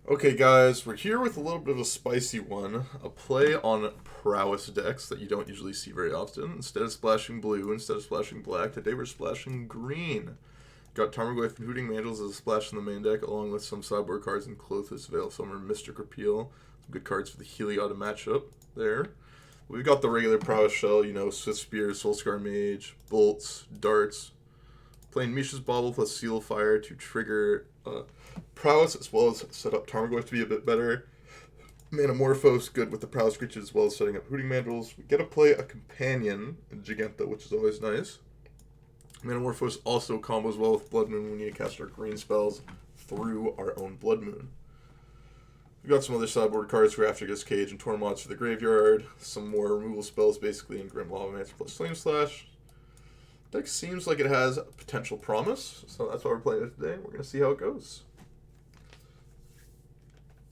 Okay, guys, we're here with a little bit of a spicy one. A play on Prowess decks that you don't usually see very often. Instead of splashing blue, instead of splashing black, today we're splashing green. Got Tarmogoyf and Hooting Mantles as a splash in the main deck, along with some sideboard cards in Clothis, Veil Summer, Mystic Repeal. Some good cards for the Heliod matchup there. We've got the regular Prowess shell, Swift Spear, Soulscar Mage, Bolts, Darts. Playing Mishra's Bauble plus Seal Fire to trigger Prowess, as well as set up Tarmogoyf to be a bit better. Manamorphose, good with the Prowess creatures, as well as setting up Hooting Mandrills. We get to play a Companion, Giganta, which is always nice. Manamorphose also combos well with Blood Moon when we need to cast our green spells through our own Blood Moon. We've got some other sideboard cards for Aftergust Cage and Tormods for the graveyard. Some more removal spells, basically, in Grim Lavamancer plus Flame Slash. Deck seems like it has potential promise, so that's why we're playing it today. We're going to see how it goes.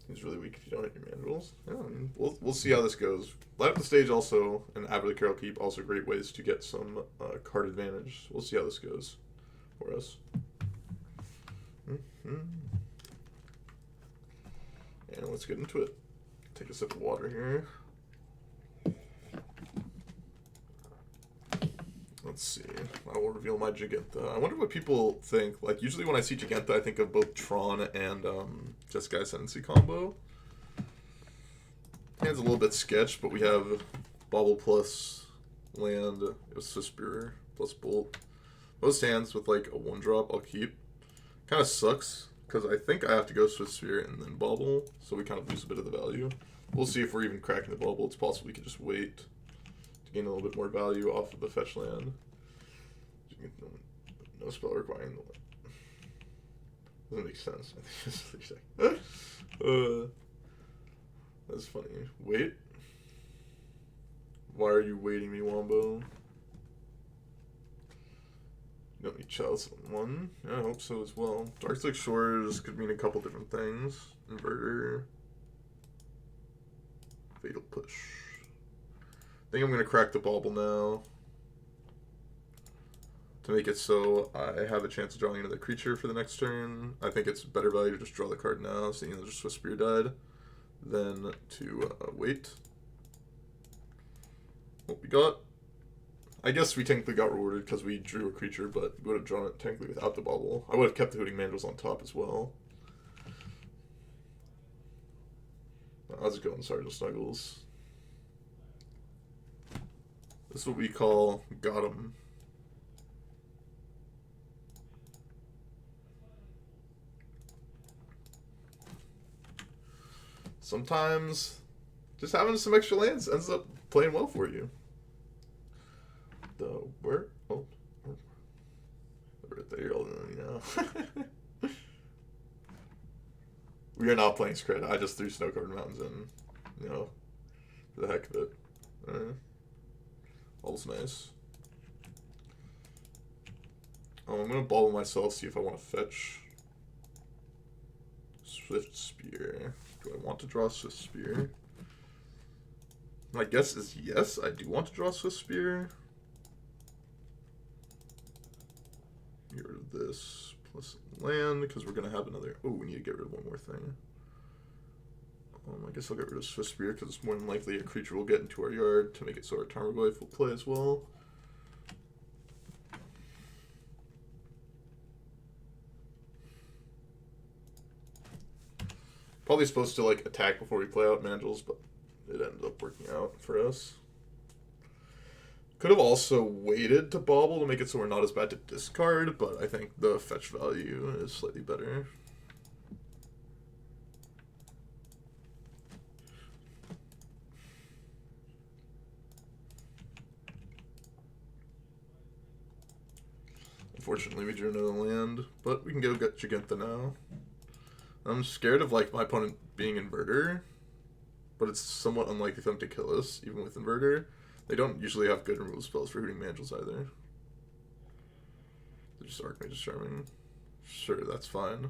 He's really weak if you don't hit your mandrills. Yeah, I mean, we'll see how this goes. Light up the stage also, and Abbot of the Carol Keep, also great ways to get some card advantage. We'll see how this goes for us. And let's get into it. Take a sip of water here. Let's see. I will reveal my Giganta. I wonder what people think. Like, usually when I see Giganta, I think of both Tron and Jeskai Ascendancy combo. Hand's a little bit sketched, but we have Bauble plus land, Swift Spear plus Bolt. Most hands with like a 1-drop I'll keep. Kind of sucks, because I think I have to go Swift Spear and then Bauble, so we kind of lose a bit of the value. We'll see if we're even cracking the Bauble. It's possible we could just wait to gain a little bit more value off of the fetch land. No spell requiring the land. Doesn't make sense. That's funny. Wait. Why are you waiting me, Wombo? You don't need Chalice on one. Yeah, I hope so as well. Darkslick Shores could mean a couple different things. Inverter. Fatal Push. I think I'm going to crack the Bauble now, to make it so I have a chance of drawing another creature for the next turn. I think it's better value to just draw the card now, seeing as there's Swift Spear died, than to wait. What we got? I guess we technically got rewarded because we drew a creature, but we would have drawn it technically without the Bauble. I would have kept the Hooting Mandrills on top as well. How's it going, Sergeant Snuggles? This is what we call got 'em. Sometimes just having some extra lands ends up playing well for you. The where? Oh, right there, We are not playing Scred. I just threw Snow-Covered Mountains in, for the heck of it. All's nice. Oh, I'm gonna bauble myself, see if I want to fetch Swift Spear. Do I want to draw Swift Spear? My guess is yes, I do want to draw Swift Spear. Get rid of this plus land, because we're going to have another... Oh, we need to get rid of one more thing. I guess I'll get rid of Swift Spear, because it's more than likely a creature will get into our yard to make it so our Tarmogoyf will play as well. Probably supposed to like attack before we play out Mandrills, but it ended up working out for us. Could have also waited to Bauble to make it so we're not as bad to discard, but I think the fetch value is slightly better. Unfortunately, we drew another land, but we can go get Giganta now. I'm scared of like my opponent being Inverter, but it's somewhat unlikely for them to kill us, even with Inverter. They don't usually have good removal spells for Hooting Mandrills either. They're just Archmage's Charming. Sure, that's fine.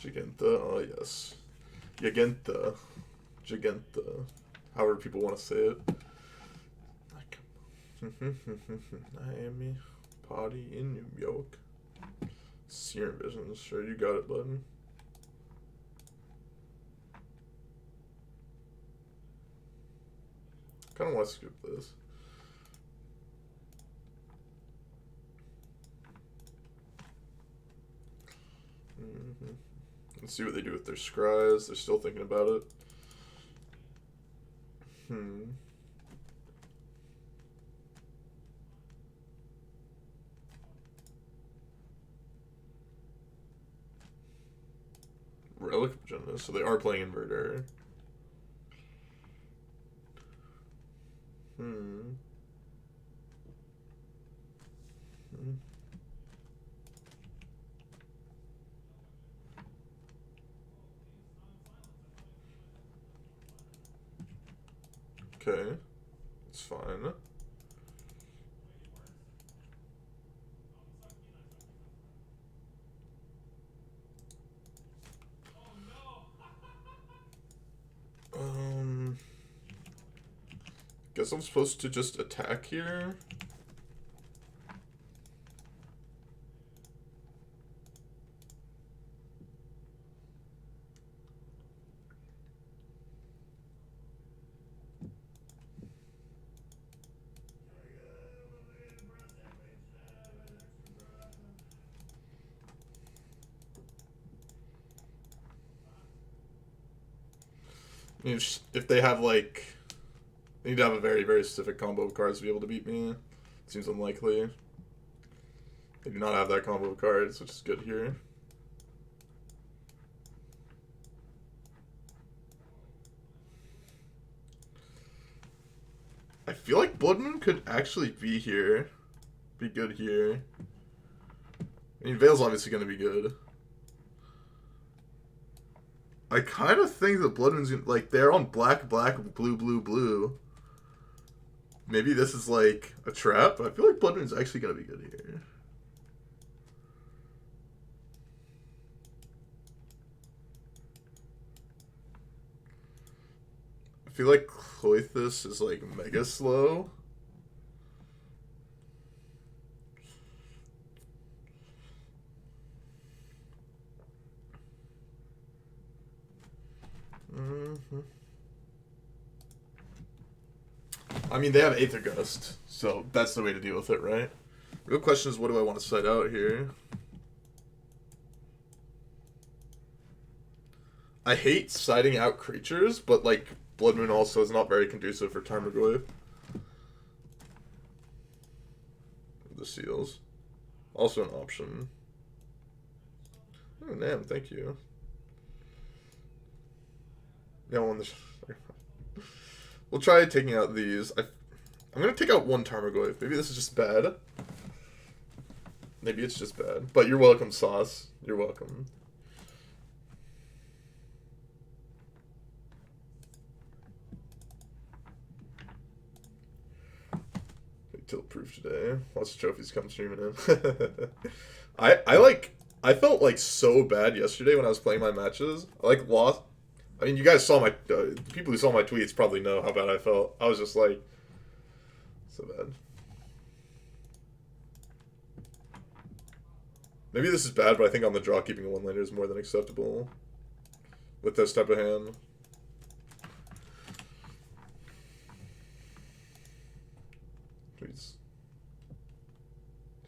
Giganta, oh yes. Giganta. However people want to say it. Miami, party in New York. Serum Visions, sure you got it, bud. Kind of want to skip this. Let's see what they do with their scries. They're still thinking about it. Relic Agenda, so they are playing Inverter. Okay, it's fine. Guess I'm supposed to just attack here. If they have like, they need to have a very, very specific combo of cards to be able to beat me. Seems unlikely. They do not have that combo of cards, which is good here. I feel like Blood Moon could actually be here. Be good here. I mean, Veil's obviously going to be good. I kind of think that Blood Moon's gonna, like, they're on black, black, blue, blue, blue. Maybe this is like a trap, but I feel like Blood Moon's actually going to be good here. I feel like Cloithus is like mega slow. I mean, they have Aether Gust, so that's the way to deal with it, right? Real question is, what do I want to side out here? I hate siding out creatures, but like Blood Moon also is not very conducive for Tarmogoyf. The seals. Also an option. Oh, damn, thank you. Yeah, on the we'll try taking out these. I'm gonna take out one Tarmogoyf. Maybe this is just bad. Maybe it's just bad. But you're welcome, Sauce. You're welcome. Tilt proof today. Lots of trophies come streaming in. I felt like so bad yesterday when I was playing my matches. I like lost. I mean, you guys saw my people who saw my tweets probably know how bad I felt. I was just like so bad. Maybe this is bad, but I think on the draw keeping a one-laner is more than acceptable with this type of hand. Please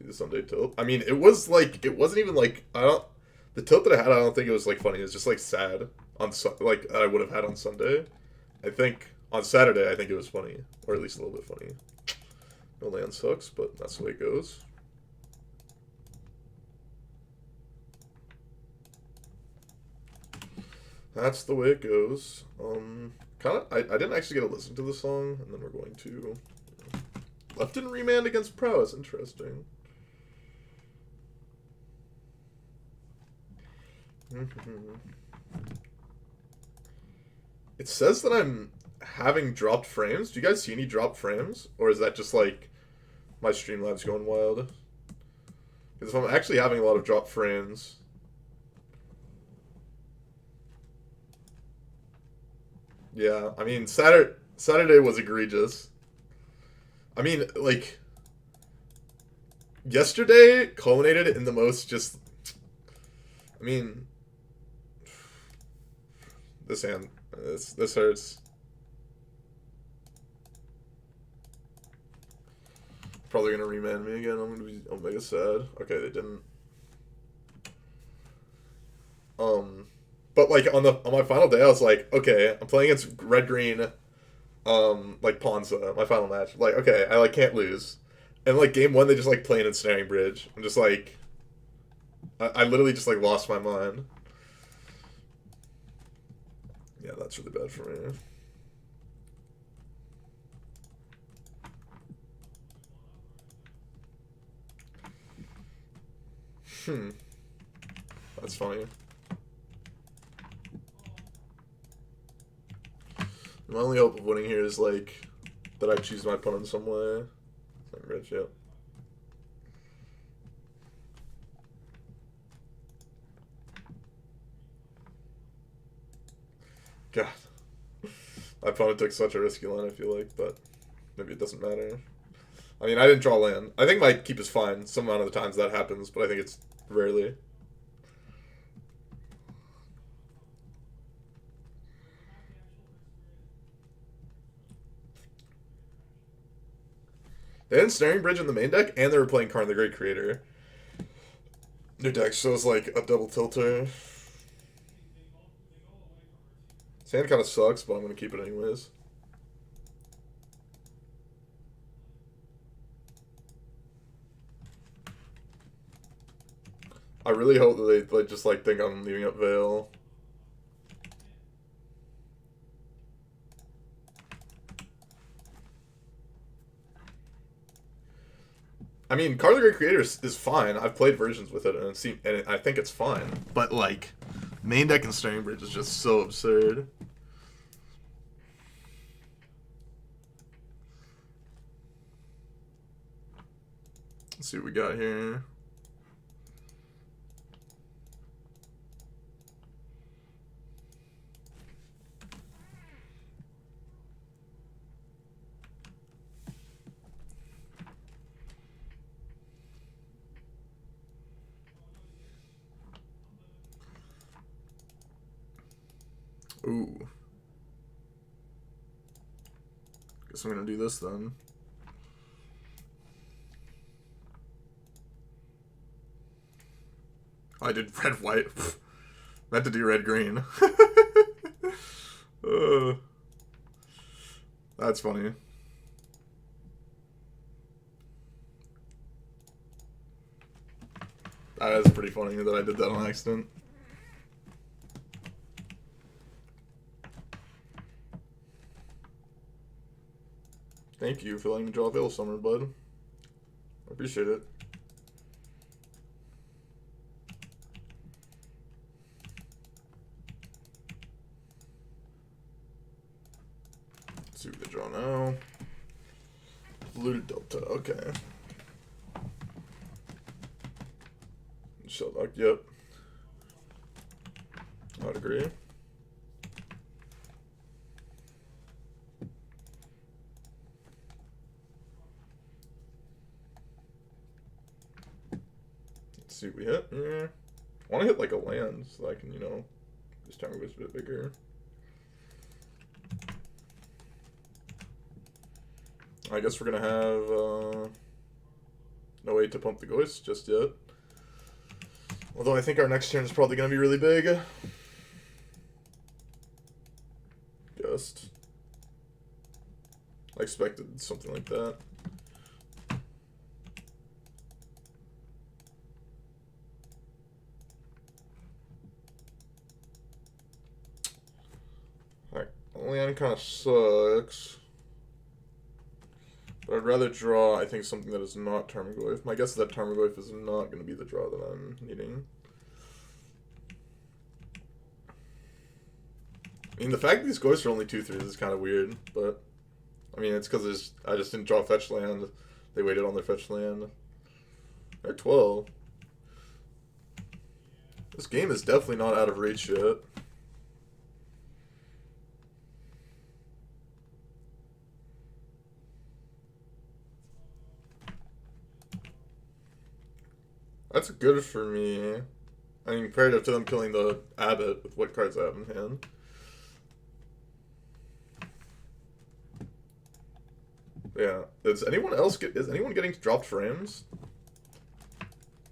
do the Sunday tilt. I mean, it was like, it wasn't even like, the tilt that I had, I don't think it was like funny. It was just like sad on like I would have had on Sunday. I think on Saturday, I think it was funny, or at least a little bit funny. No land sucks, but that's the way it goes. That's the way it goes. I didn't actually get to listen to the song, and then we're going to Left in Remand against Prowess. Interesting. It says that I'm having dropped frames. Do you guys see any dropped frames? Or is that just like my Streamlabs going wild? Because if I'm actually having a lot of dropped frames... Yeah, I mean, Saturday was egregious. I mean, like, yesterday culminated in the most just. I mean, this hand, this hurts. Probably gonna remand me again. I'm gonna be omega sad. Okay, they didn't. But like on my final day, I was like, okay, I'm playing against red green, like Ponza, my final match. Like, okay, I like can't lose. And like game one, they just like playing ensnaring bridge. I'm just like, I literally just like lost my mind. Yeah, that's really bad for me. That's funny. My only hope of winning here is like that I choose my opponent in some way. Like rich, yep. God. My opponent took such a risky line, I feel like, but maybe it doesn't matter. I mean, I didn't draw land. I think my keep is fine. Some amount of the times that happens, but I think it's rarely. They had Snaring Bridge in the main deck, and they were playing Karn the Great Creator. Their deck shows like a double tilter. This hand kind of sucks, but I'm going to keep it anyways. I really hope that they just like think I'm leaving up Veil. I mean, Karn the Great Creator is fine. I've played versions with it, and I think it's fine. But like, main deck and Snaring Bridge is just so absurd. Let's see what we got here. Ooh. Guess I'm gonna do this then. I did red white. Meant to do red green. That's funny. That is pretty funny that I did that on accident. Thank you for letting me draw Veil Summer, bud. I appreciate it. Let's see what they draw now. Looted Delta, okay. Shelldock, yep. I would agree. Let's see what we hit. I want to hit like a land so I can, you know, this time goes a bit bigger. I guess we're gonna have no way to pump the ghost just yet. Although I think our next turn is probably gonna be really big. Just I expected something like that. Alright, land kind of sucks. But I'd rather draw, I think, something that is not Tarmogoyf. My guess is that Tarmogoyf is not going to be the draw that I'm needing. I mean, the fact that these ghosts are only 2/3 is kind of weird, but I mean, it's because I just didn't draw fetch land. They waited on their fetch land. They're 12. This game is definitely not out of reach yet. That's good for me. I mean, comparative to them killing the abbot with what cards I have in hand. Yeah. Is anyone getting dropped frames?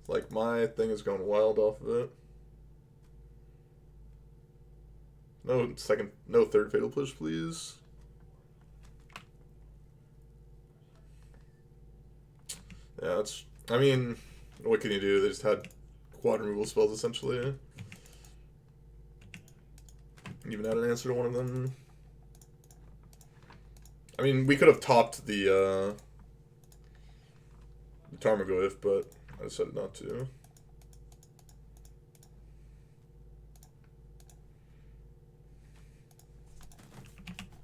Like, my thing is going wild off of it. No third fatal push, please. Yeah, that's, I mean, what can you do? They just had quad removal spells, essentially. Even had an answer to one of them. I mean, we could have topped the Tarmogoyf, but I decided not to.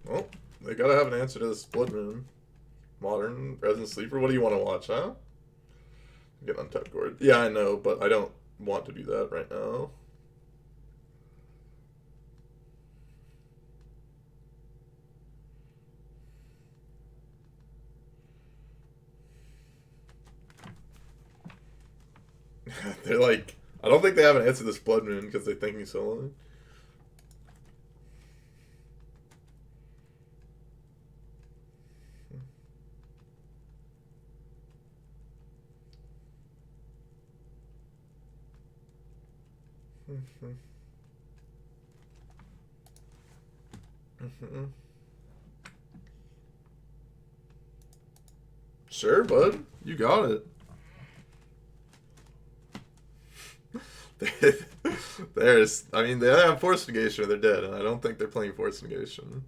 Well, they gotta have an answer to this Blood Moon. Modern, Resident Sleeper, what do you want to watch, huh? Get untapped gourd. Yeah, I know, but I don't want to do that right now. They're like, I don't think they have an answer to this Blood Moon because they think he's so long. Sure, bud. You got it. I mean, they have Force Negation or they're dead, and I don't think they're playing Force Negation.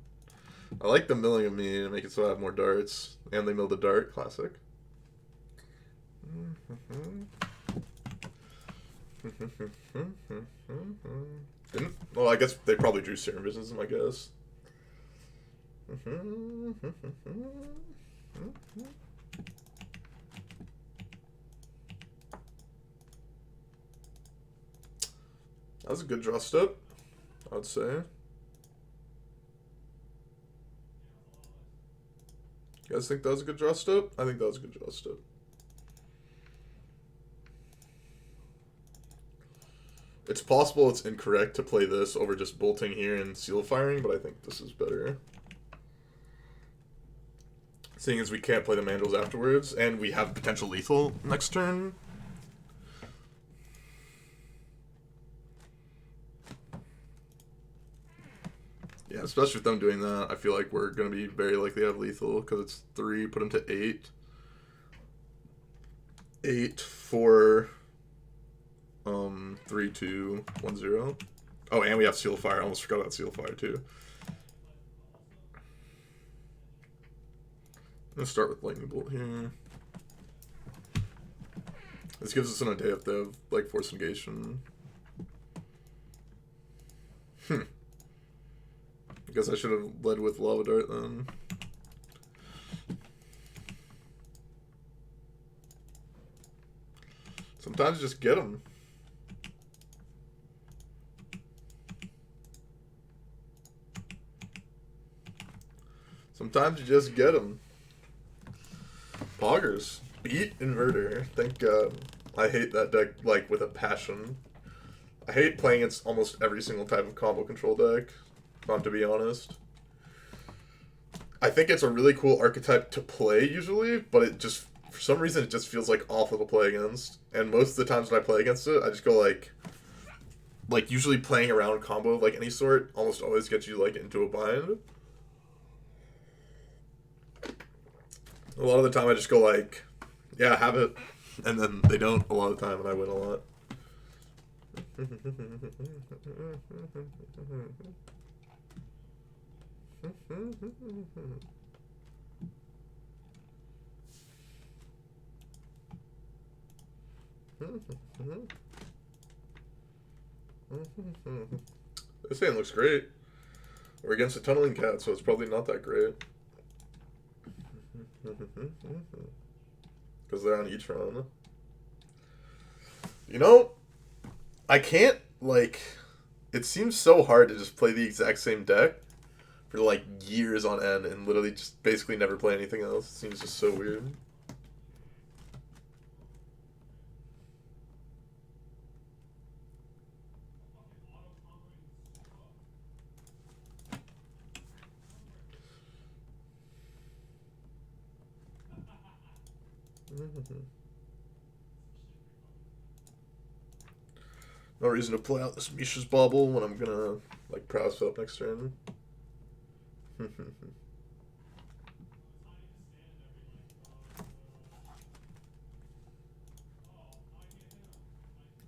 I like the milling of me to make it so I have more darts. And they mill the dart, classic. Well, I guess they probably drew Serum Visions, I guess. That was a good draw step, I would say. You guys think that was a good draw step? I think that was a good draw step. It's possible it's incorrect to play this over just bolting here and seal firing, but I think this is better. Seeing as we can't play the mandrels afterwards, and we have potential lethal next turn. Yeah, especially with them doing that, I feel like we're going to be very likely to have lethal, because it's 3, put them to 8. 8, 4, 3, 2, 1, 0. Oh, and we have Seal Fire. I almost forgot about Seal Fire, too. I'm going to start with Lightning Bolt here. This gives us an idea if they have, like, Force Negation. I guess I should have led with Lava Dart then. Sometimes you just get them. Sometimes you just get them. Poggers. Beat Inverter. Thank God. I hate that deck, like, with a passion. I hate playing against almost every single type of combo control deck, not to be honest. I think it's a really cool archetype to play usually, but it just, for some reason, it just feels like awful to play against. And most of the times when I play against it, I just go like usually playing around combo of like any sort almost always gets you like into a bind. A lot of the time I just go like, yeah, have it, and then they don't a lot of the time, and I win a lot. This hand looks great. We're against a tunneling cat, so it's probably not that great. Because they're on each run. You know, I can't, like, it seems so hard to just play the exact same deck for, like, years on end and literally just basically never play anything else. It seems just so weird. No reason to play out this Misha's Bauble when I'm gonna like Prowess up next turn.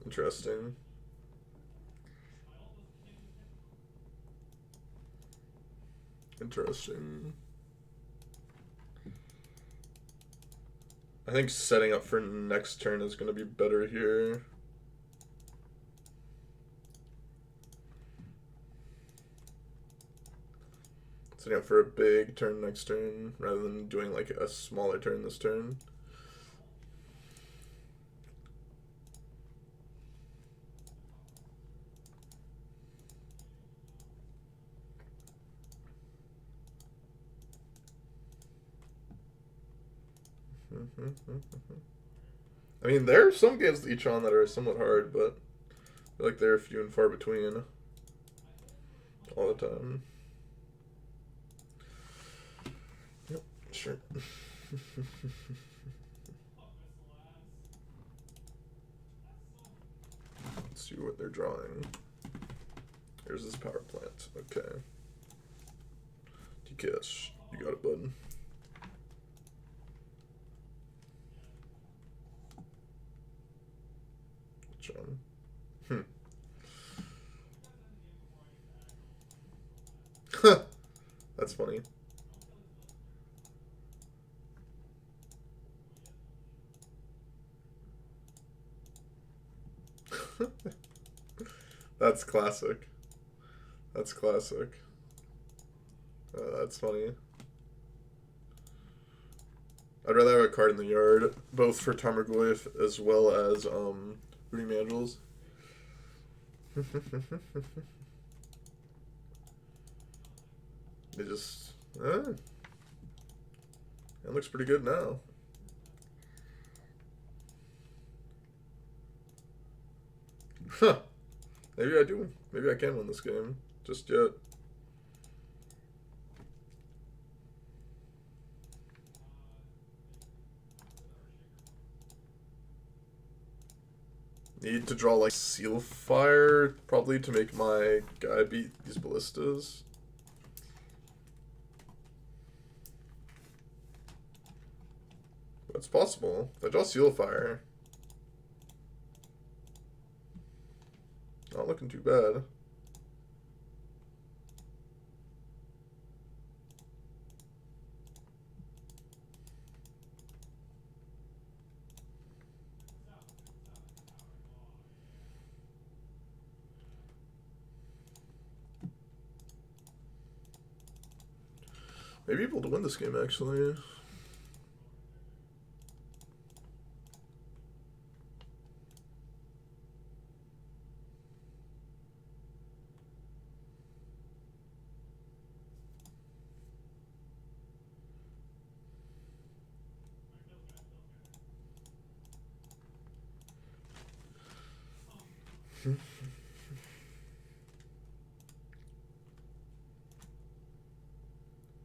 Interesting. Interesting. I think setting up for next turn is going to be better here. Setting up for a big turn next turn rather than doing like a smaller turn this turn. I mean, there are some games each on that are somewhat hard, but I feel like they're few and far between all the time. Yep, sure. Let's see what they're drawing. Here's this power plant. Okay. TKS. You got it, bud. John. That's funny. That's classic. That's classic. That's funny. I'd rather have a card in the yard, both for Tarmogoyf as well as Rudy Mandrels. They just it looks pretty good now. Huh. Maybe I do. Maybe I can win this game. Just yet. Need to draw like Seal Fire probably to make my guy beat these ballistas. That's possible. If I draw Seal Fire. Not looking too bad. Maybe able to win this game actually.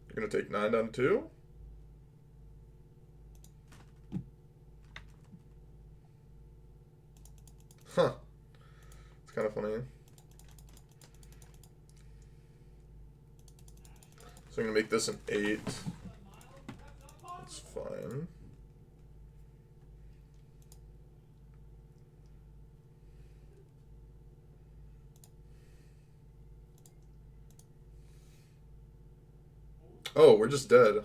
You're gonna take 9 down to 2? Huh. It's kind of funny. So I'm gonna make this an 8. That's fine. Oh, we're just dead.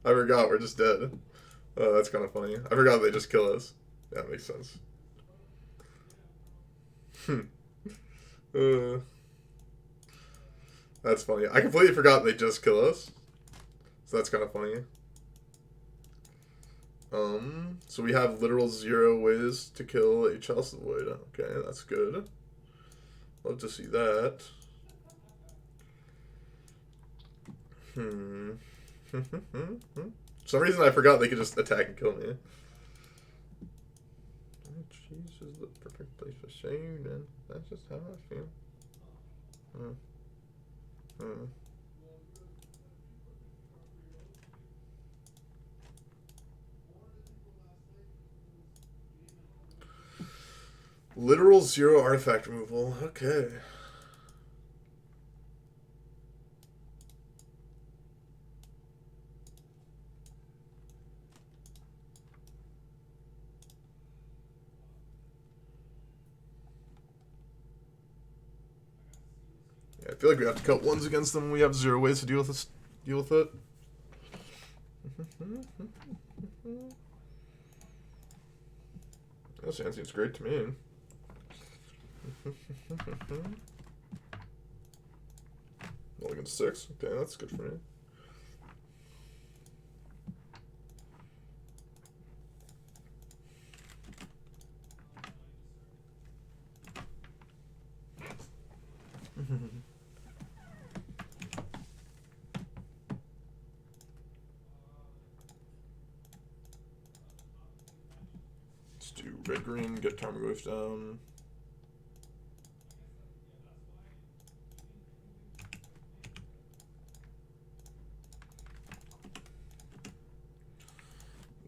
I forgot we're just dead. Oh, that's kind of funny. I forgot they just kill us. Yeah, that makes sense. That's funny. I completely forgot they just kill us. So that's kind of funny. So we have literal 0 ways to kill a Chalice of the Void. Okay, that's good. Love to see that. For some reason I forgot they could just attack and kill me. Cheese is the perfect place for shame, then. That's just how I feel. Literal 0 artifact removal. Okay. Yeah, I feel like we have to cut ones against them. We have 0 ways to deal with this. Deal with it. This hand seems great to me. Well, against 6. Okay, that's good for me. Let's do red green, get Tarmogoyf down.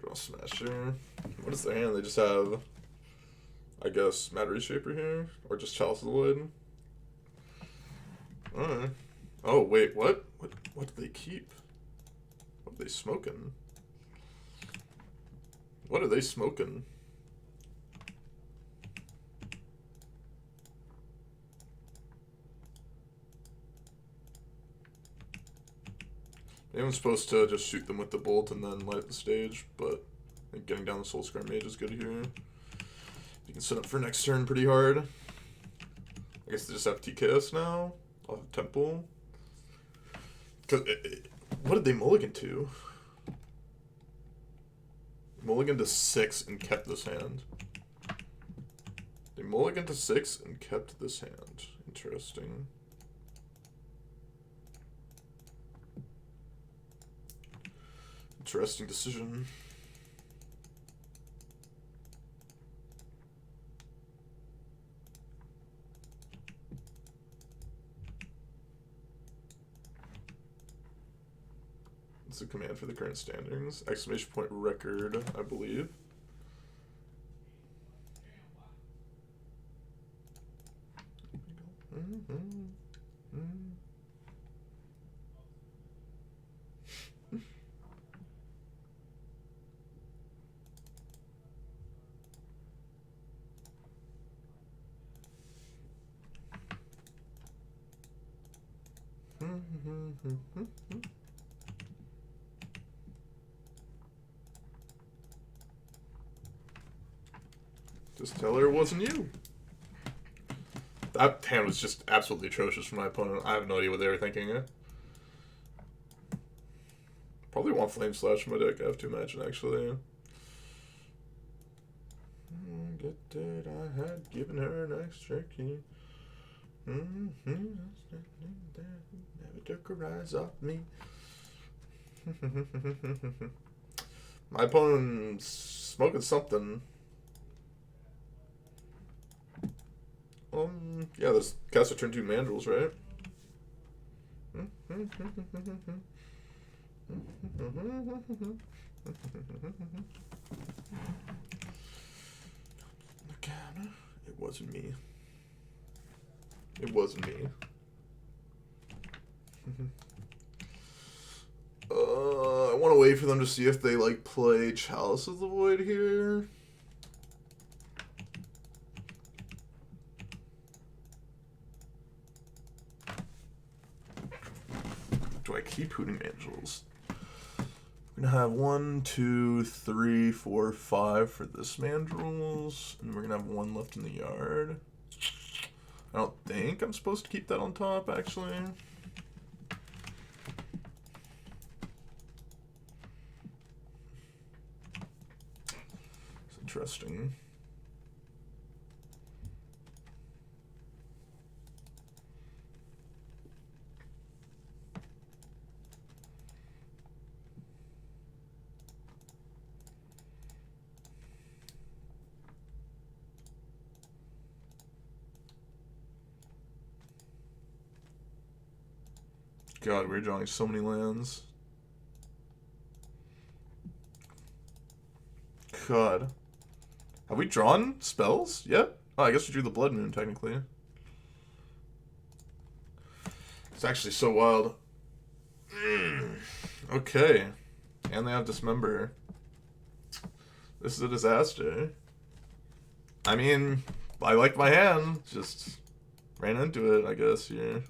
Draw Smasher. What is their hand? They just have, I guess, Mad Reshaper here? Or just Chalice of the Void? Alright. Oh, wait, what? What do they keep? What are they smoking? What are they smoking? I'm supposed to just shoot them with the bolt and then light the stage, but I think getting down the Soul Scar Mage is good here. You can set up for next turn pretty hard. I guess they just have TKS now. I'll have Temple. Cause what did they mulligan to? Mulligan to 6 and kept this hand. They mulligan to 6 and kept this hand. Interesting. Interesting decision. It's a command for the current standings. Exclamation point record, I believe. Just tell her it wasn't you. That hand was just absolutely atrocious from my opponent. I have no idea what they were thinking. Probably want Flame Slash in my deck. I have to imagine, actually. Get it, I had given her an extra key. Never took her eyes off me. My opponent's smoking something. Yeah, there's caster turn 2 Mandrels, right? It wasn't me. It wasn't me. I want to wait for them to see if they like play Chalice of the Void here. Do I keep Hooting Angels? We're gonna have 1, 2, 3, 4, 5 for this Mandrels, and we're gonna have 1 left in the yard. I don't think I'm supposed to keep that on top, actually. It's interesting. God, we're drawing so many lands. God. Have we drawn spells yet? Oh, I guess we drew the Blood Moon, technically. It's actually so wild. Okay. And they have Dismember. This is a disaster. I mean, I liked my hand. Just ran into it, I guess, here.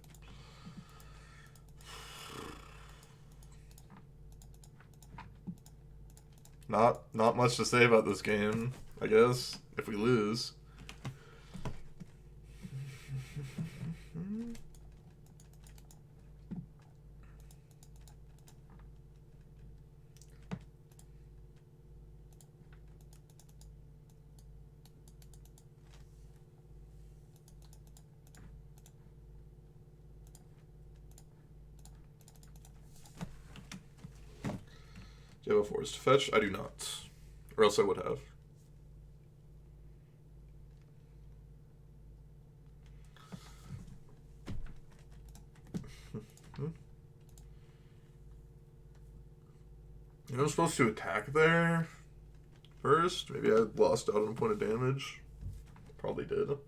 Not much to say about this game, I guess, if we lose. Do you have a forest to fetch? I do not. Or else I would have. You know, I'm supposed to attack there first. Maybe I lost out on a point of damage. Probably did.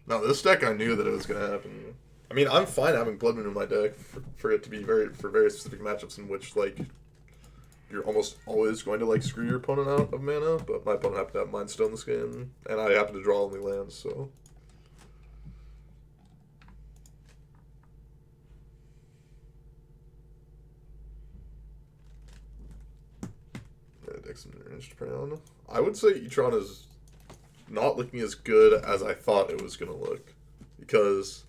No, this deck I knew that it was going to happen. I mean, I'm fine having Blood Moon in my deck for it to be for very specific matchups in which, like, you're almost always going to, like, screw your opponent out of mana, but my opponent happened to have Mind Stone this game, and I happen to draw only lands, so... Yeah, deck's range Crown. I would say Etron is not looking as good as I thought it was going to look, because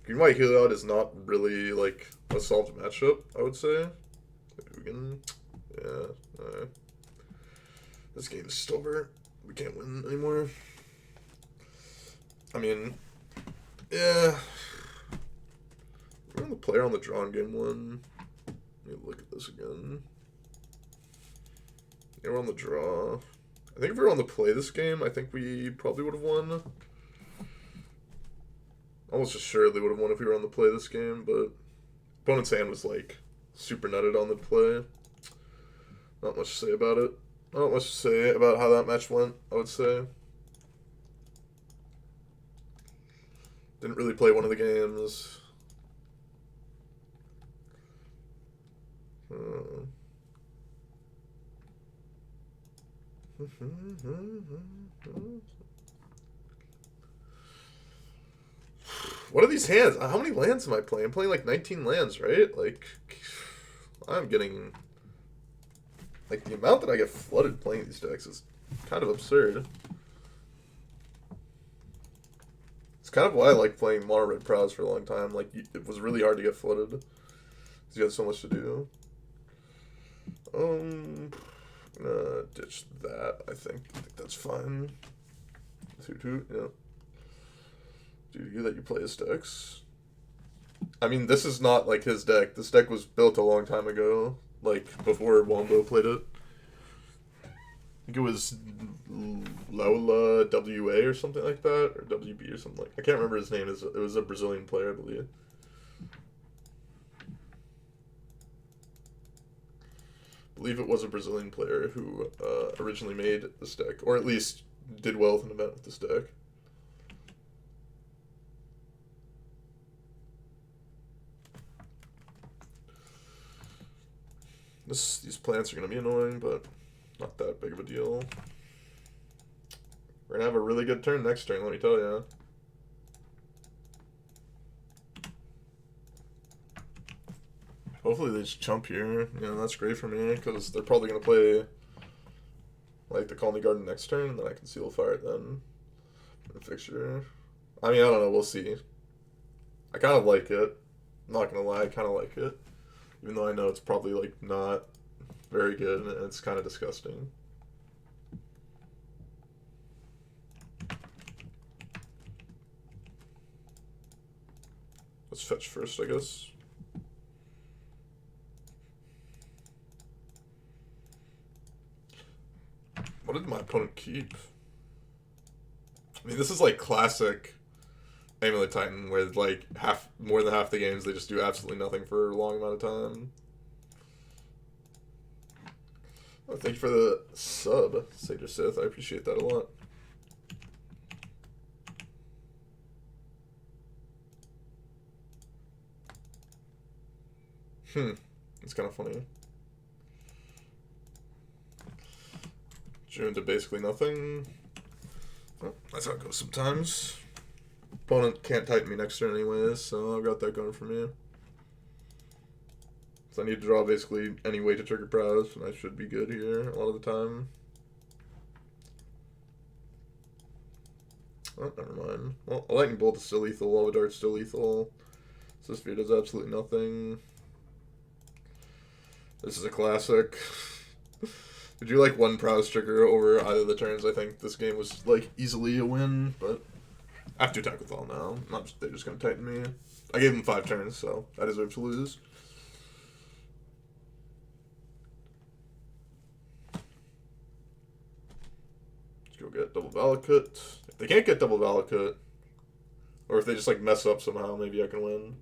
Green-White Heliod is not really, like, a solved matchup, I would say. Yeah, alright. This game is still over. We can't win anymore. I mean, yeah. We're on the player on the draw in game one. Let me look at this again. Yeah, we're on the draw. I think if we were on the play this game, I think we probably would have won. Almost assuredly would have won if we were on the play this game, but opponent's hand was, like, super nutted on the play. Not much to say about it. Not much to say about how that match went, I would say. Didn't really play one of the games. What are these hands? How many lands am I playing? I'm playing like 19 lands, right? Like, I'm getting... Like, the amount that I get flooded playing these decks is kind of absurd. It's kind of why I like playing Mono Red Prowess for a long time. Like, it was really hard to get flooded. Because you had so much to do. Ditch that, I think. I think that's fine. Toot, yeah. Due to you that you play his decks. I mean, this is not like his deck. This deck was built a long time ago. Like, before Wombo played it. I think it was Lola WA or something like that. Or WB or something like that. I can't remember his name. It was a Brazilian player, I believe. I believe it was a Brazilian player who originally made this deck. Or at least did well with an event with this deck. These plants are going to be annoying, but not that big of a deal. We're going to have a really good turn next turn, let me tell you. Hopefully they just chump here. You know, that's great for me, because they're probably going to play, like, the Colony Garden next turn, and then I can Seal Fire it then. And fixture. I mean, I don't know, we'll see. I kind of like it. I'm not going to lie, I kind of like it. Even though I know it's probably, like, not very good, and it's kind of disgusting. Let's fetch first, I guess. What did my opponent keep? I mean, this is, like, classic Amulet Titan, where, like, more than half the games they just do absolutely nothing for a long amount of time. Oh, thank you for the sub, Sage of Sith. I appreciate that a lot. It's kind of funny. June to basically nothing. Well, that's how it goes sometimes. Opponent can't type me next turn anyways, so I've got that going for me. So I need to draw basically any way to trigger Prowess, and I should be good here a lot of the time. Oh, never mind. Well, a Lightning Bolt is still lethal, Lava Dart's still lethal. So this sphere does absolutely nothing. This is a classic. Did you like one Prowess trigger over either of the turns? I think this game was like easily a win, but I have to attack with all now. They're just gonna tighten me. I gave them 5 turns, so I deserve to lose. Let's go get double Valakut. If they can't get double Valakut, or if they just like mess up somehow, maybe I can win.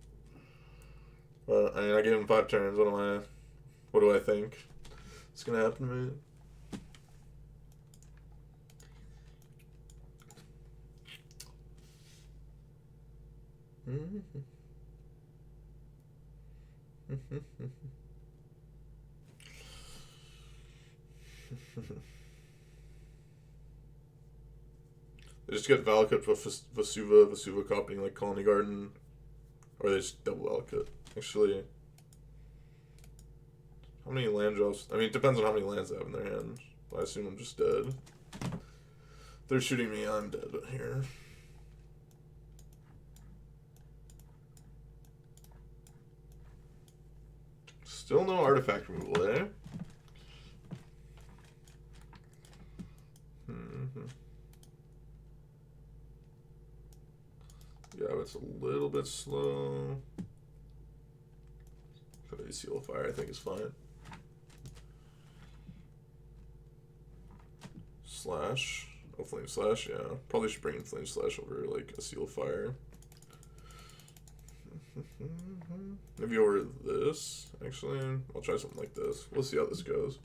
But I mean, I gave them 5 turns. What do I think? It's gonna happen to me. They just get Valakut for Vesuva copying like Colony Garden, or they just double Valakut. Actually, how many land drops? I mean, it depends on how many lands they have in their hand. I assume I'm just dead. They're shooting me, I'm dead here. Still no artifact removal there. Yeah, it's a little bit slow. But a Seal of Fire I think is fine. Slash. Oh, Flame Slash, yeah. Probably should bring in Flame Slash over like a Seal of Fire. Maybe over this, actually. I'll try something like this. We'll see how this goes.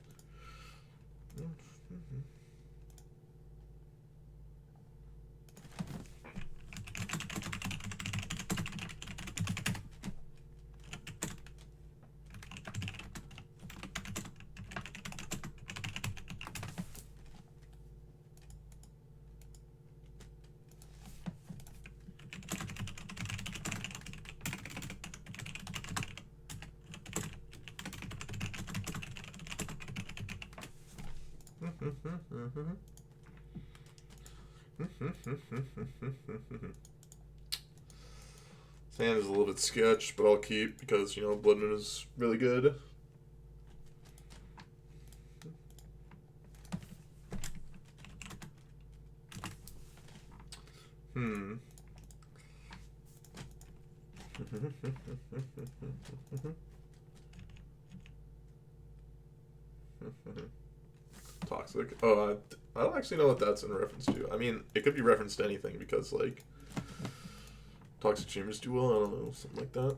Sand is a little bit sketch, but I'll keep because, you know, Blood Moon is really good. Toxic. Oh, I don't actually know what that's in reference to. I mean, it could be referenced to anything because, like, Toxic Chambers do well. I don't know, something like that.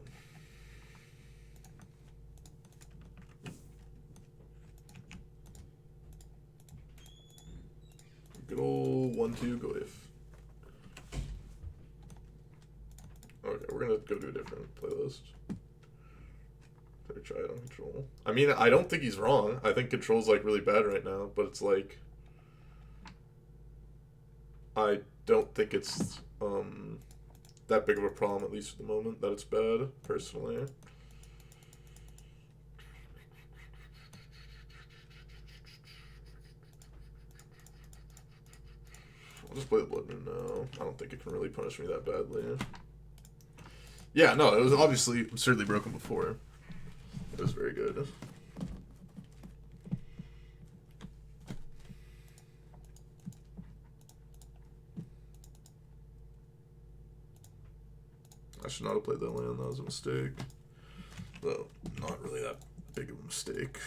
Good old 1-2 Goyf. Okay, we're gonna go to a different playlist. Better try it on Control. I mean, I don't think he's wrong. I think Control's like really bad right now, but it's like I don't think it's that big of a problem, at least for the moment, that it's bad, personally. I'll just play the Blood Moon now. I don't think it can really punish me that badly. Yeah, no, it was obviously absurdly broken before. It was very good. I should not have played that land, that was a mistake. Though, not really that big of a mistake.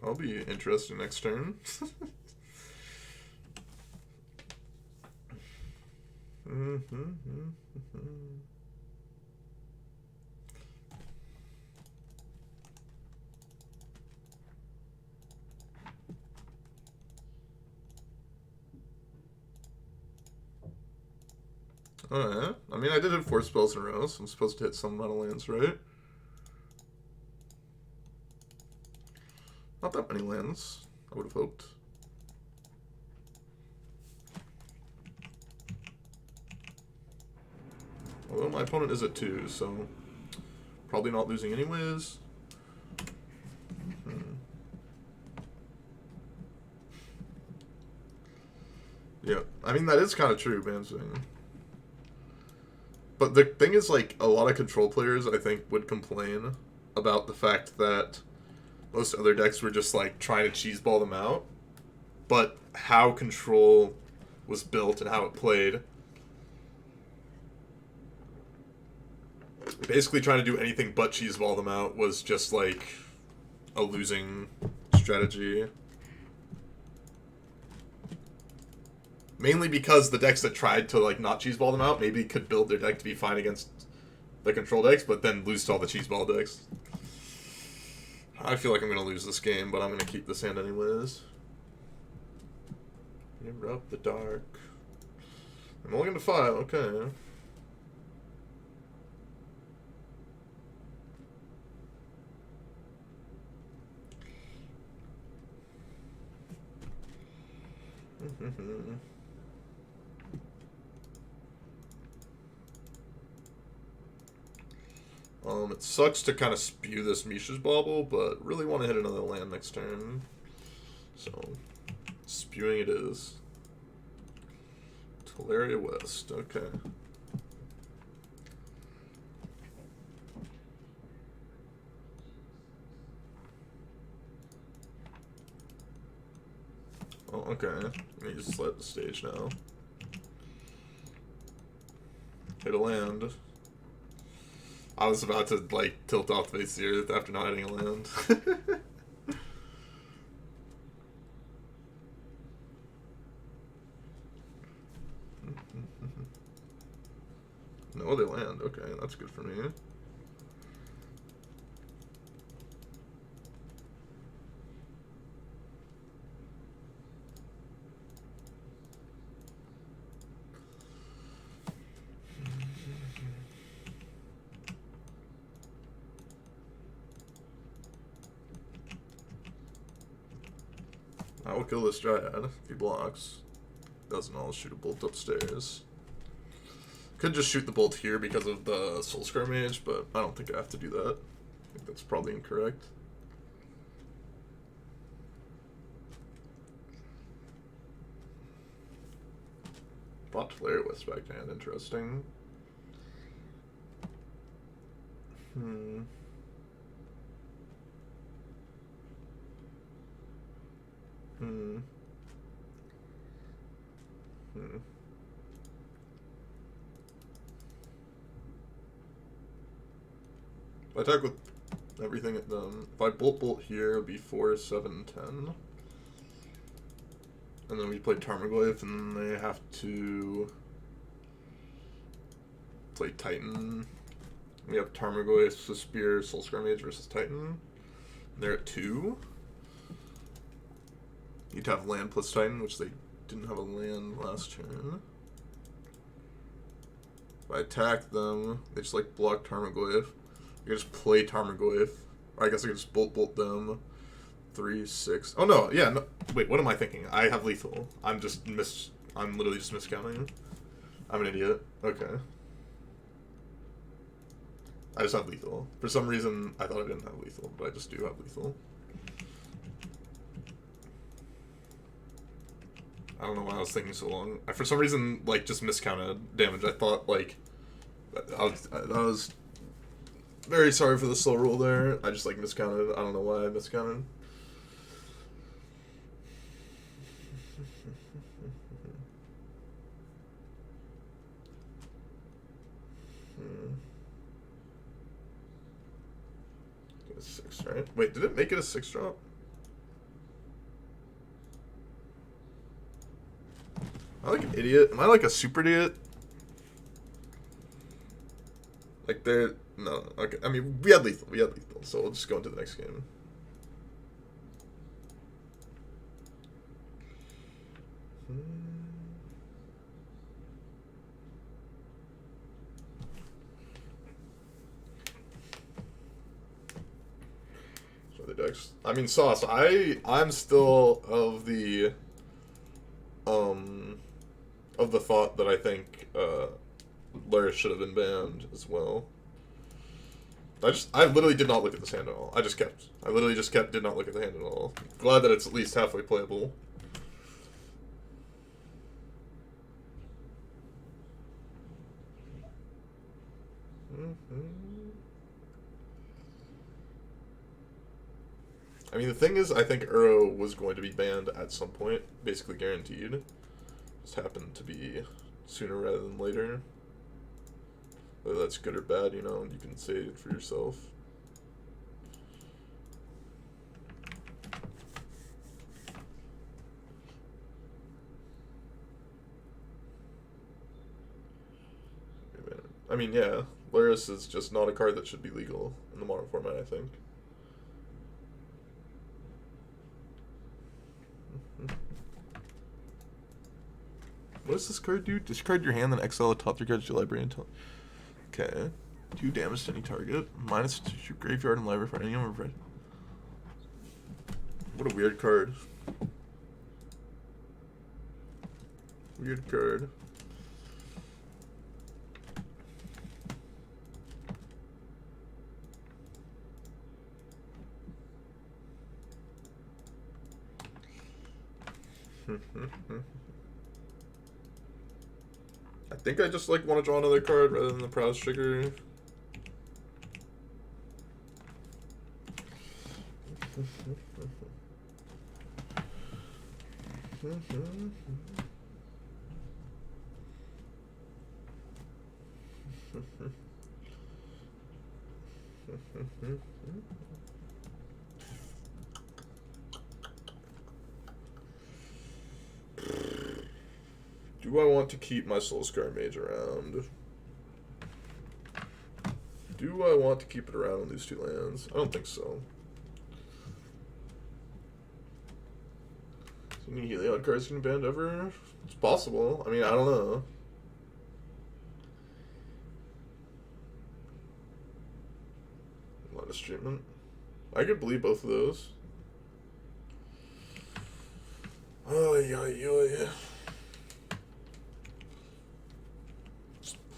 I'll be interested next turn. Alright. I mean, I did hit 4 spells in a row, so I'm supposed to hit some amount of lands, right? Not that many lands, I would have hoped. Although my opponent is at 2, so probably not losing anyways. Yeah, I mean, that is kind of true, Mansing. But the thing is, like, a lot of control players, I think, would complain about the fact that most other decks were just, like, trying to cheeseball them out. But how control was built and how it played, basically trying to do anything but cheeseball them out was just, like, a losing strategy. Mainly because the decks that tried to, like, not cheeseball them out maybe could build their deck to be fine against the control decks, but then lose to all the cheeseball decks. I feel like I'm going to lose this game, but I'm going to keep this hand anyways. Interrupt the dark. I'm only going to 5, okay. It sucks to kind of spew this Mishra's Bauble, but really want to hit another land next turn. So, spewing it is. Teleria West, okay. Oh, okay. Let me just let the stage now. Hit a land. I was about to, like, tilt off face the earth after not hitting a land. No, they land. Okay, that's good for me. I will kill this Dryad if he blocks. Doesn't always shoot a bolt upstairs. Could just shoot the bolt here because of the Soulscar Mage, but I don't think I have to do that. I think that's probably incorrect. Bought Flare with Spectan, interesting. I attack with everything at them. If I bolt here, it would be 4, 7, 10. And then we play Tarmogoyf, and then they have to play Titan. We have Tarmogoyf, Spear, Soulscar Mage versus Titan. They're at 2. Need to have land plus Titan, which they didn't have a land last turn. If I attack them, they just, like, block Tarmogoyf. I can just play Tarmogoyf. Or I guess I can just bolt them. 3, 6. Oh no, yeah, no. Wait, what am I thinking? I have lethal. I'm literally just miscounting. I'm an idiot. Okay. I just have lethal. For some reason, I thought I didn't have lethal, but I just do have lethal. I don't know why I was thinking so long. I, for some reason, like, just miscounted damage. I thought, like, I was very sorry for the slow roll there. I just, like, miscounted. I don't know why I miscounted. A 6, right? Wait, did it make it a 6 drop? Am I like an idiot? Am I like a super idiot? Like, they're... No, okay. I mean, we had lethal. We had lethal. So we'll just go into the next game. So the decks... I mean, Sauce, I'm still of the thought that I think, Lair should have been banned as well. I literally did not look at this hand at all. I literally just did not look at the hand at all. Glad that it's at least halfway playable. I mean, the thing is, I think Uro was going to be banned at some point, basically guaranteed. Just happened to be sooner rather than later. Whether that's good or bad, you know, you can say it for yourself. I mean, yeah, Laris is just not a card that should be legal in the modern format, I think. What does this card do? Discard your hand, then exile a top 3 cards to your library until... Okay. 2 damage to any target. Minus to your graveyard and library for any number of red. What a weird card. Weird card. I think I just like want to draw another card rather than the Prowess trigger. Do I want to keep my Soulscar Mage around? Do I want to keep it around on these 2 lands? I don't think so. So any Heliod cards can be banned ever? It's possible. I mean, I don't know. Minus treatment. I could believe both of those. Oh, yeah.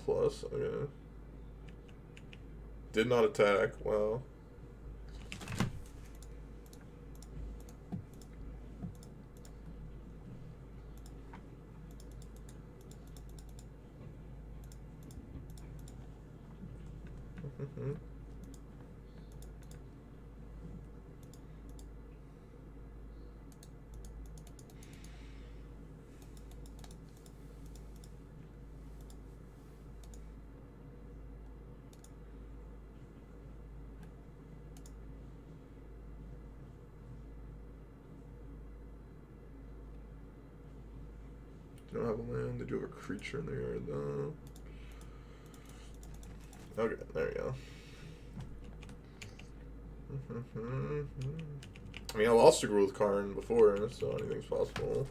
Plus, okay. Did not attack, wow. They don't have a land. They do have a creature in their yard, though. Okay, there we go. I mean, I lost to Gruul Karn before, so anything's possible.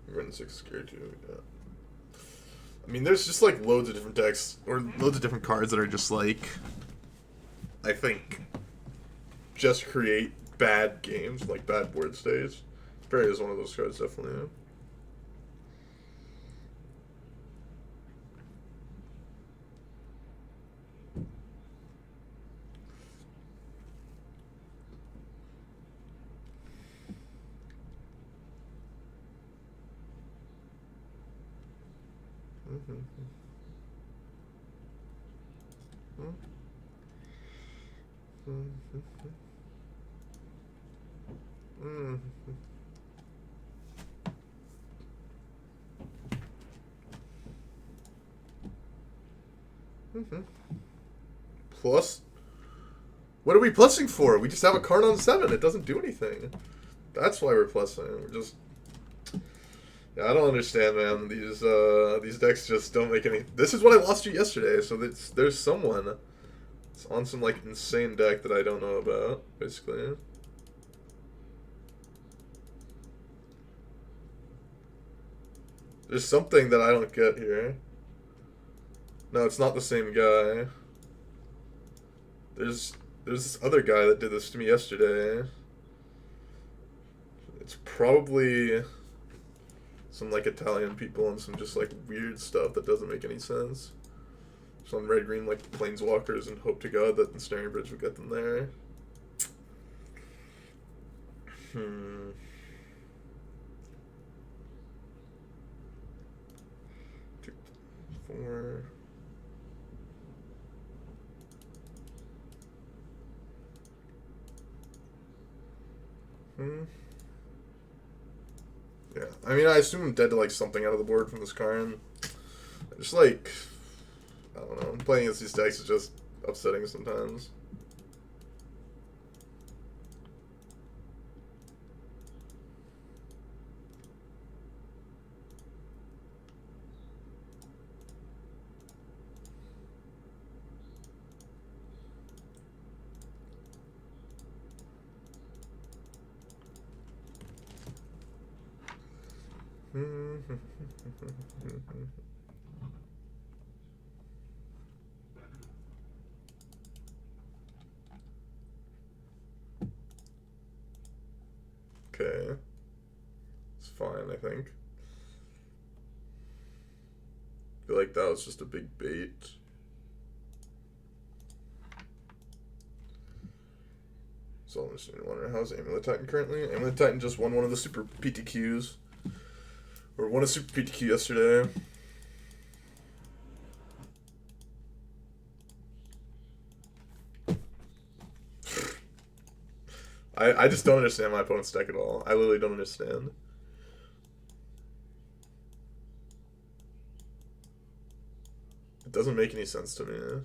Run 6 scared too, yeah. I mean, there's just like loads of different decks, or loads of different cards that are just like, I think, just create bad games, like bad board states. Fairy is one of those cards, definitely. Plus, What are we plussing for? We just have a card on 7. It doesn't do anything. That's why we're plussing. We're just... Yeah, I don't understand, man. These decks just don't make any... This is what I lost you yesterday, so there's someone... It's on some, like, insane deck that I don't know about, basically. There's something that I don't get here. No, it's not the same guy. There's this other guy that did this to me yesterday. It's probably some, like, Italian people and some just, like, weird stuff that doesn't make any sense. Some red-green, like, planeswalkers and hope to God that the Ensnaring Bridge would get them there. 2, 4... Yeah, I mean, I assume I'm dead to, like, something out of the board from this card. Just, like, I don't know, playing against these decks is just upsetting sometimes. Okay. It's fine, I think. I feel like that was just a big bait. So I'm just wondering, how's Amulet Titan currently? Amulet Titan just won one of the Super PTQs. Or won a Super PTQ yesterday. I just don't understand my opponent's deck at all. I literally don't understand. It doesn't make any sense to me.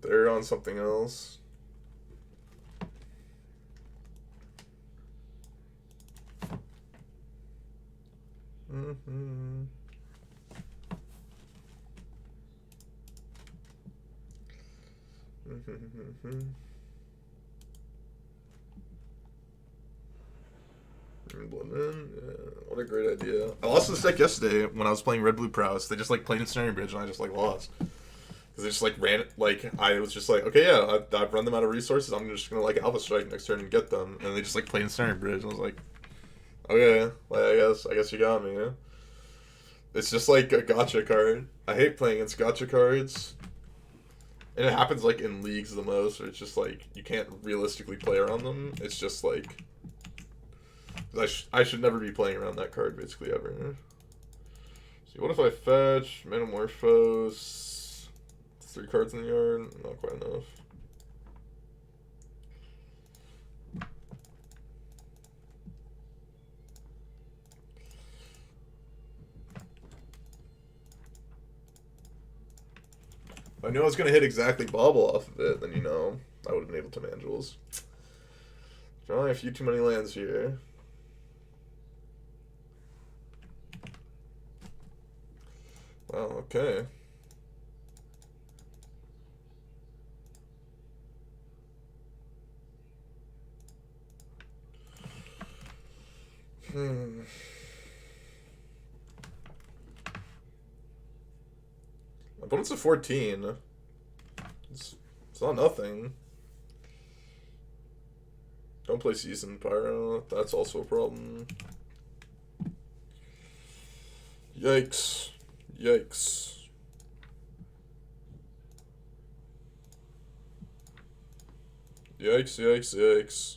They're on something else. What a great idea. I lost this deck yesterday when I was playing Red Blue Prowess. They just, like, played Ensnaring Bridge and I just, like, lost. Because they just, like, ran it, like, I was just like, okay, yeah, I've run them out of resources, I'm just gonna, like, Alpha Strike next turn and get them. And they just, like, played Ensnaring Bridge, and I was like, okay, like, I guess you got me, yeah? It's just, like, a gotcha card. I hate playing against gotcha cards. And it happens, like, in leagues the most, where it's just, like, you can't realistically play around them. It's just, like... I should never be playing around that card, basically, ever. See, what if I fetch Metamorphose? 3 cards in the yard? Not quite enough. If I knew I was going to hit exactly Bobble off of it, then, you know, I would have been able to Manjles. Drawing a few too many lands here. Wow, okay. My opponent's a 14. It's not nothing. Don't play Seasoned Pyro. That's also a problem. Yikes. Yikes. Yikes, yikes, yikes.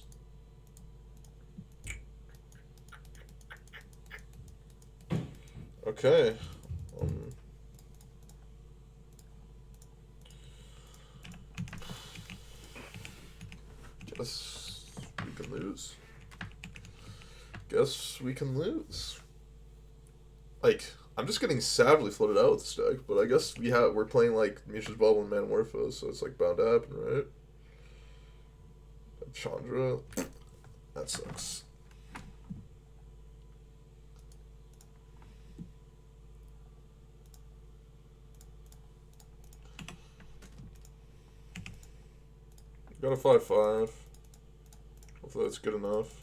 Okay. Guess we can lose. Guess we can lose. Like, I'm just getting savagely floated out with this deck, but I guess we're playing like Mishra's Bubble and Manamorphose, so it's like bound to happen, right? Chandra. That sucks. Got a 5/5. Hopefully that's good enough.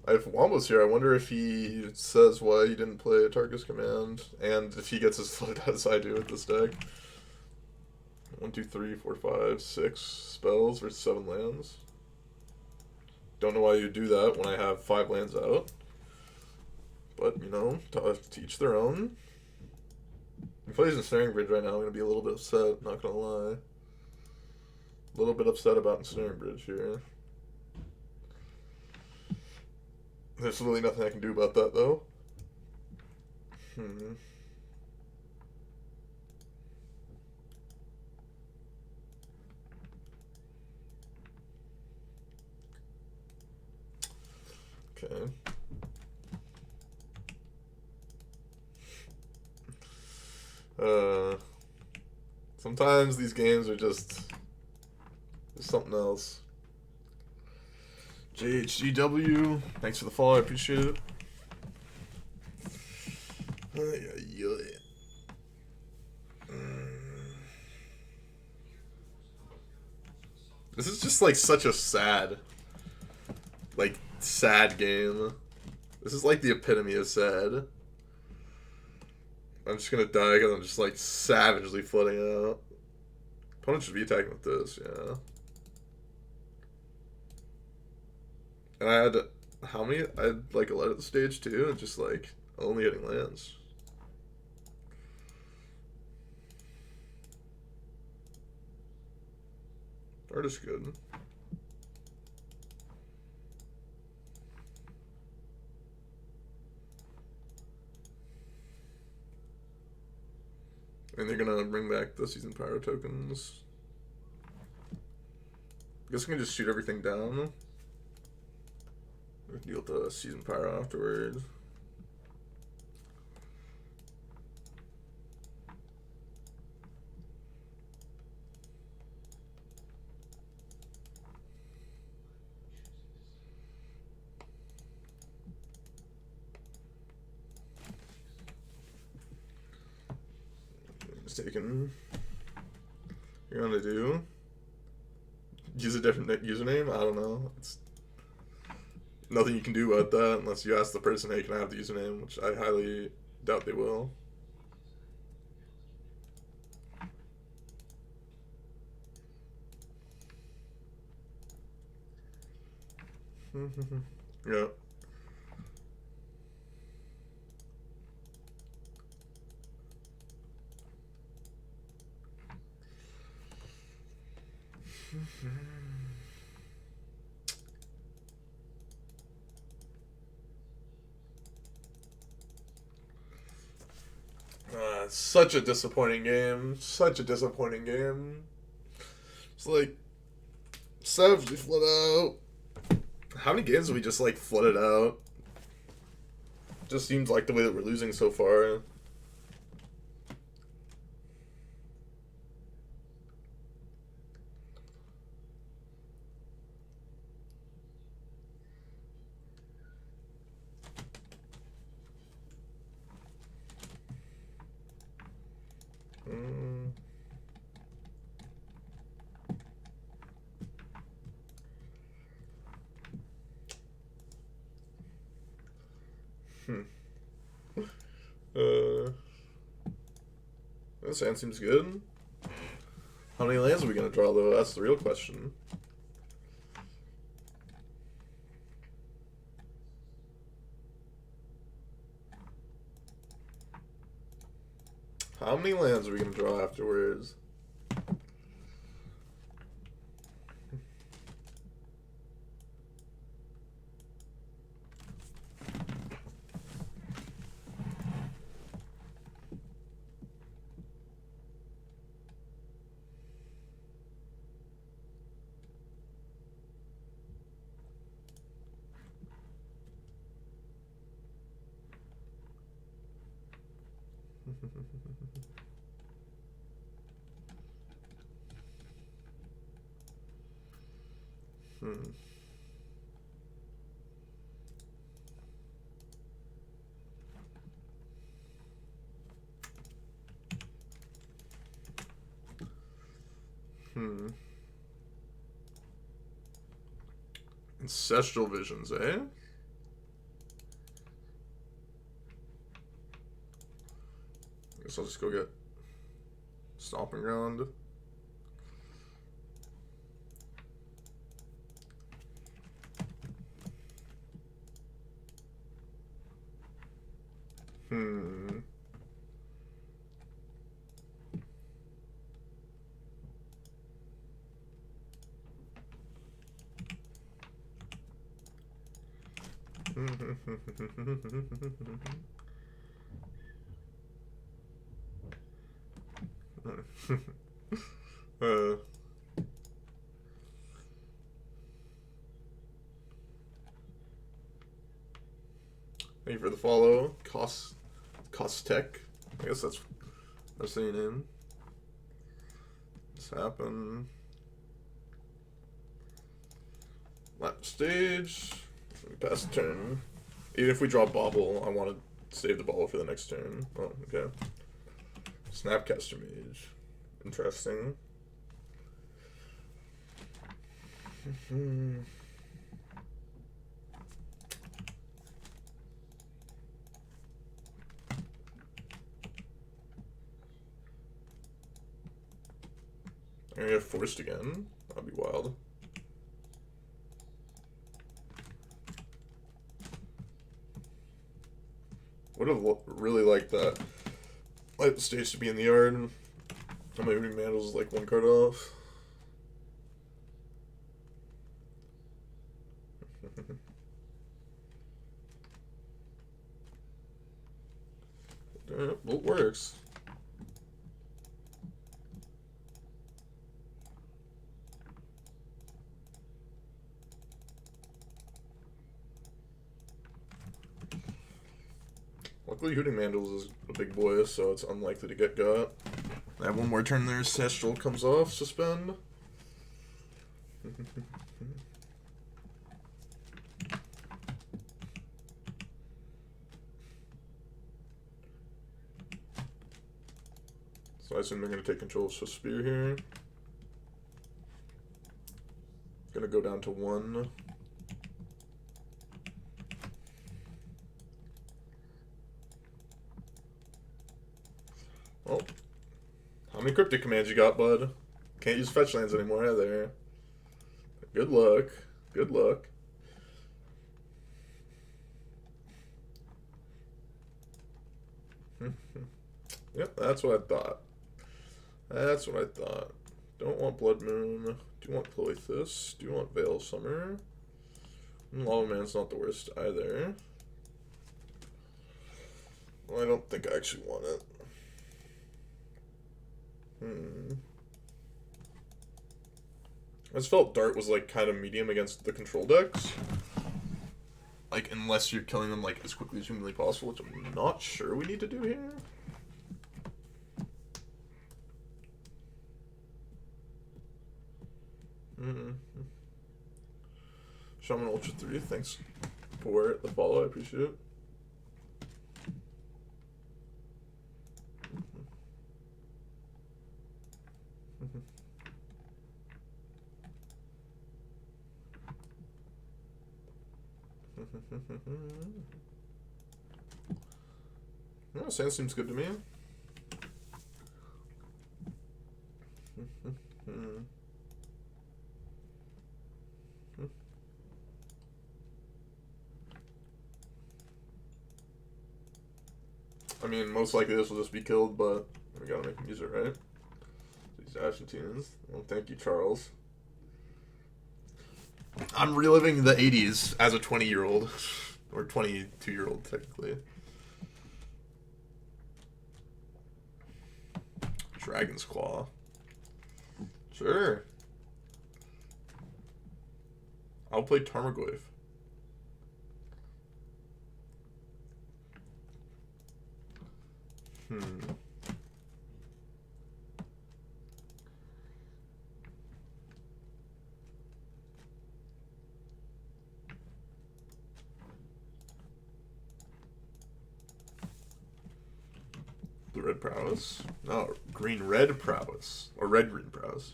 If Wombo's here, I wonder if he says why he didn't play a Tarkus command, and if he gets as flooded out as I do with this deck. 1, 2, 3, 4, 5, 6 spells versus 7 lands. Don't know why you'd do that when I have 5 lands out. But, you know, to each their own. If he plays Ensnaring Bridge right now, I'm going to be a little bit upset, not going to lie. A little bit upset about Ensnaring Bridge here. There's really nothing I can do about that, though. Okay. Sometimes these games are just something else. JHGW, thanks for the follow, I appreciate it. This is just like such a sad game. This is like the epitome of sad. I'm just gonna die because I'm just like savagely flooding out. Opponent should be attacking with this, yeah. And I had, how many? I had like a lot at the stage too, and just like only hitting lands. Art is good. And they're gonna bring back the Season Pyro tokens. I guess we can just shoot everything down. We can deal with the Season Pyro afterwards. Mistaken. You're gonna do use a different username? I don't know. It's nothing you can do about that unless you ask the person, hey, can I have the username? Which I highly doubt they will. Yeah. Such a disappointing game. Such a disappointing game. It's like savagely flood out. How many games have we just like flooded out? Just seems like the way that we're losing so far. This hand seems good. How many lands are we gonna draw though? That's the real question. How many lands are we gonna draw afterwards? Ancestral visions, eh? Guess I'll just go get Stomping Ground. Thank you for the follow. Costech. I guess that's the name. This happened. Lap stage. Pass the turn. Even if we draw Bobble, I want to save the ball for the next turn. Oh, okay. Snapcaster Mage. Interesting. I'm gonna get forced again. That'd be wild. Would have really liked that. Light stage to be in the yard. And my Moving Mandals is like one card off. Well, it works. Luckily, Hooting Mandals is a big boy, so it's unlikely to get got. I have one more turn there. Ancestral comes off. Suspend. So I assume they're going to take control of Swift Spear here. Going to go down to 1. Well, how many Cryptic commands you got, bud? Can't use fetch lands anymore either. Good luck. Good luck. Yep, that's what I thought. That's what I thought. Don't want Blood Moon. Do want Cloythus. Do want Veil Summer. Lava Man's not the worst either. Well, I don't think I actually want it. I just felt Dart was like kind of medium against the control decks. Like, unless you're killing them like as quickly as humanly possible, which I'm not sure we need to do here. Shaman Ultra 3, thanks for the follow, I appreciate it. No, sand seems good to me. I mean, most likely this will just be killed, but we gotta make him use it, right? These Argentinians. Well, thank you, Charles. I'm reliving the 80s as a 20-year-old. Or 22-year-old, technically. Dragon's Claw. Sure. I'll play Tarmogoyf. Hmm. The red prowess? No, green red prowess. Or red green prowess.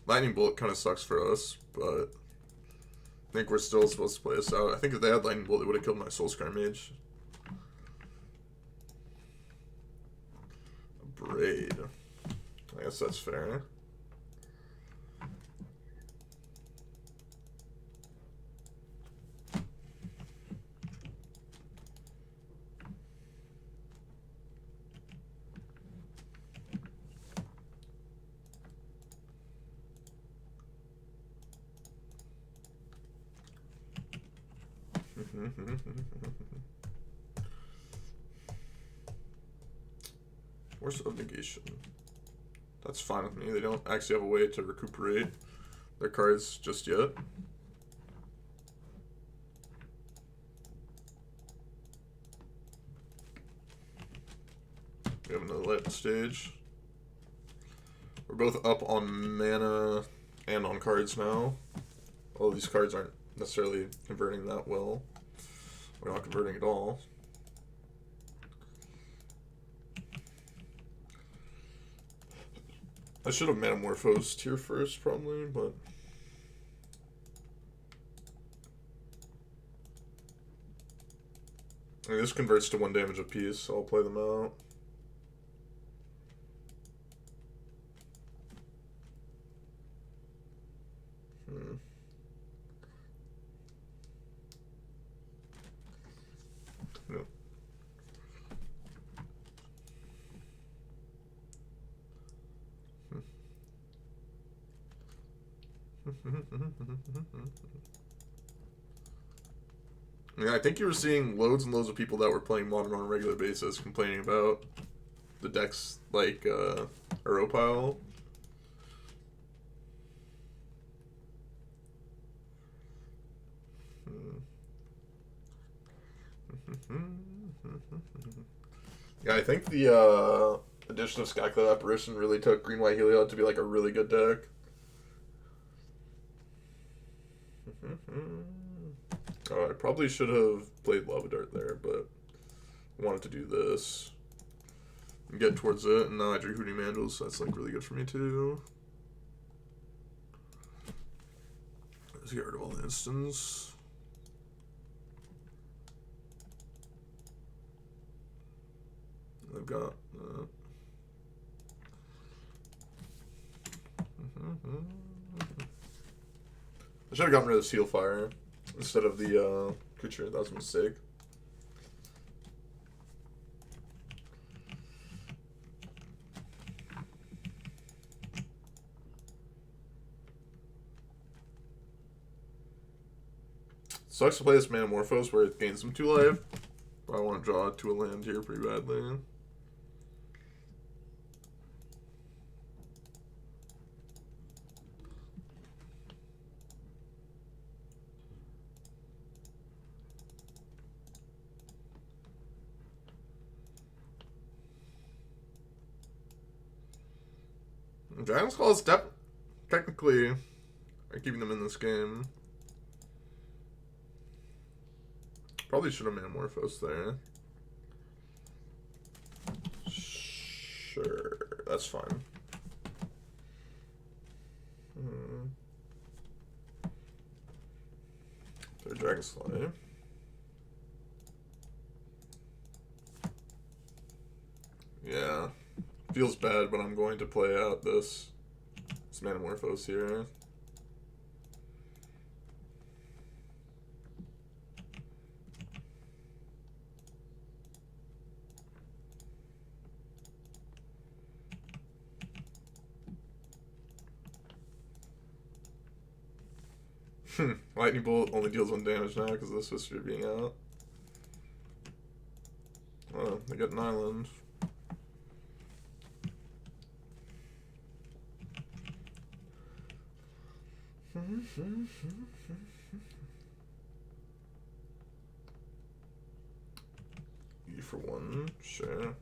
Lightning bolt kind of sucks for us, but I think we're still supposed to play this out. I think if they had lightning bolt, they would have killed my Soulscar mage. A braid. I guess that's fair. Force of negation. That's fine with me. They don't actually have a way to recuperate their cards just yet. We have another light stage. We're both up on mana and on cards now. All these cards aren't necessarily converting that well. We're not converting at all. I should have Metamorphosed here first, probably, but... I mean, this converts to 1 damage apiece, so I'll play them out. Yep. Yeah, I think you were seeing loads and loads of people that were playing Modern on a regular basis complaining about the decks like Aeropile. Yeah, I think the addition of Skyclad Apparition really took Green White Heliod to be like a really good deck. Oh, I probably should have played Lava Dart there, but I wanted to do this and get towards it, and now I drew Hootie Mandals, so that's like really good for me too. Let's get rid of all the instants. I've got I should have gotten rid of Seal Fire instead of the creature. That was a mistake. Sucks to play this Metamorphose where it gains some 2 life, but I want to draw to a land here pretty badly. Dragon's Claw is technically are keeping them in this game. Probably should have Metamorphosed there. Sure, that's fine. Third Dragon Slay. Yeah. Feels bad, but I'm going to play out this Metamorphose here. Lightning Bolt only deals 1 damage now because of the Sister being out. Oh, they got an island. for 1. Sure.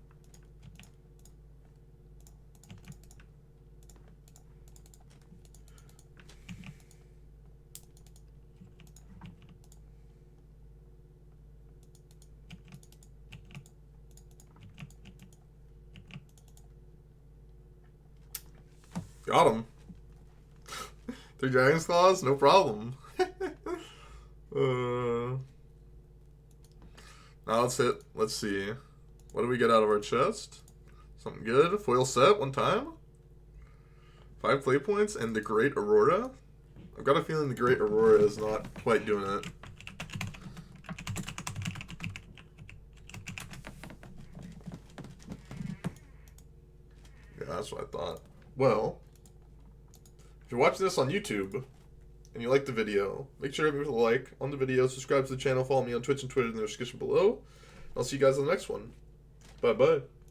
Got him. 3 Dragon's Claws? No problem. Now let's hit. Let's see. What do we get out of our chest? Something good. Foil set 1 time. 5 play points and the Great Aurora. I've got a feeling the Great Aurora is not quite doing it. Yeah, that's what I thought. Well, if you're watching this on YouTube and you like the video, make sure to give it a like on the video, subscribe to the channel, follow me on Twitch and Twitter in the description below. I'll see you guys in the next one. Bye-bye.